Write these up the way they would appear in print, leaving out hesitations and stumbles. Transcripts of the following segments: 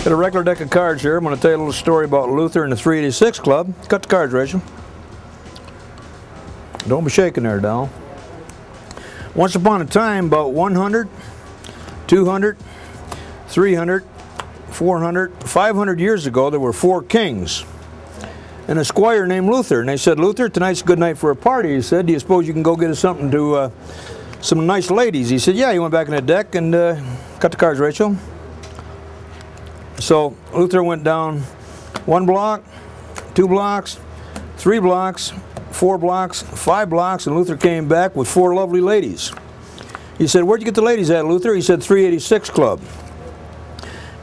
Got a regular deck of cards here. I'm going to tell you a little story about Luther and the 386 Club. Cut the cards, Rachel. Don't be shaking there, doll. Once upon a time, about 100, 200, 300, 400, 500 years ago, there were 4 kings and a squire named Luther. And they said, Luther, tonight's a good night for a party. He said, do you suppose you can go get us something to some nice ladies? He said, yeah. He went back in the deck and cut the cards, Rachel. So Luther went down 1 block, 2 blocks, 3 blocks, 4 blocks, 5 blocks, and Luther came back with 4 lovely ladies. He said, where'd you get the ladies at, Luther? He said, 386 Club.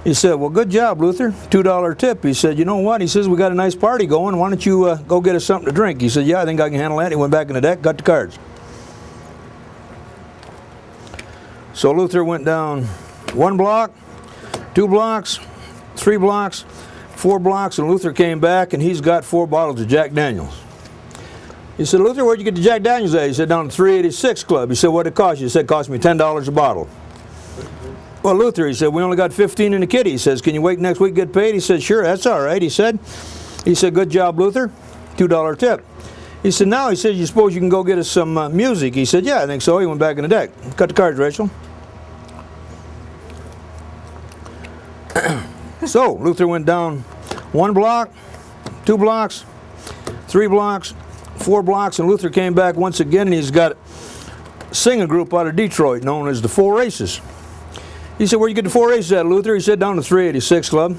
He said, well, good job, Luther. $2 tip. He said, you know what? He says, we got a nice party going. Why don't you go get us something to drink? He said, yeah, I think I can handle that. He went back in the deck, got the cards. So Luther went down 1 block, 2 blocks, 3 blocks, 4 blocks, and Luther came back, and he's got 4 bottles of Jack Daniels. He said, Luther, where'd you get the Jack Daniels at? He said, down at 386 Club. He said, what'd it cost you? He said, it cost me $10 a bottle. Well, Luther, he said, we only got 15 in the kitty. He says, can you wait next week to get paid? He said, sure, that's all right. He said, good job, Luther. $2 tip. He said, now, he said, you suppose you can go get us some music? He said, yeah, I think so. He went back in the deck. Cut the cards, Rachel. So Luther went down 1 block, 2 blocks, 3 blocks, 4 blocks, and Luther came back once again, and he's got a singing group out of Detroit known as the 4 Aces. He said, where'd you get the 4 Aces at, Luther? He said, down to 386 Club.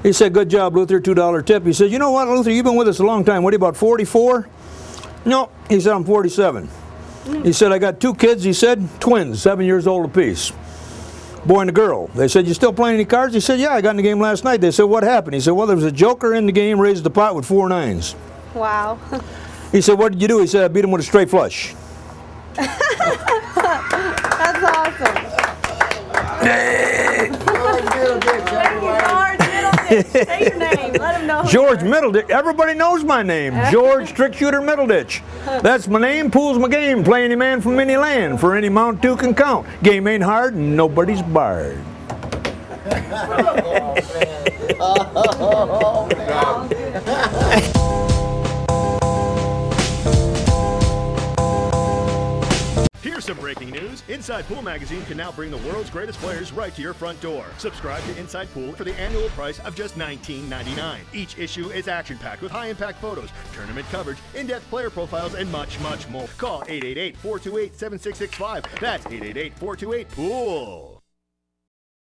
He said, good job, Luther, $2 tip. He said, you know what, Luther, you've been with us a long time. What are you, about 44? No, he said, I'm 47. He said, I got 2 kids, he said, twins, 7 years old apiece. Boy and a girl. They said, you still playing any cards? He said, yeah, I got in the game last night. They said, what happened? He said, well, there was a joker in the game, raised the pot with 4 9s. Wow. He said, what did you do? He said, I beat him with a straight flush. That's awesome. Say your name. Let him know. George Middleditch. Everybody knows my name. George Trick Shooter Middleditch. That's my name. Pool's my game. Play any man from any land. For any mount two can count. Game ain't hard and nobody's barred. Oh, man. Here's some breaking news. Inside Pool Magazine can now bring the world's greatest players right to your front door. Subscribe to Inside Pool for the annual price of just $19.99. Each issue is action-packed with high-impact photos, tournament coverage, in-depth player profiles, and much, much more. Call 888-428-7665. That's 888-428-POOL.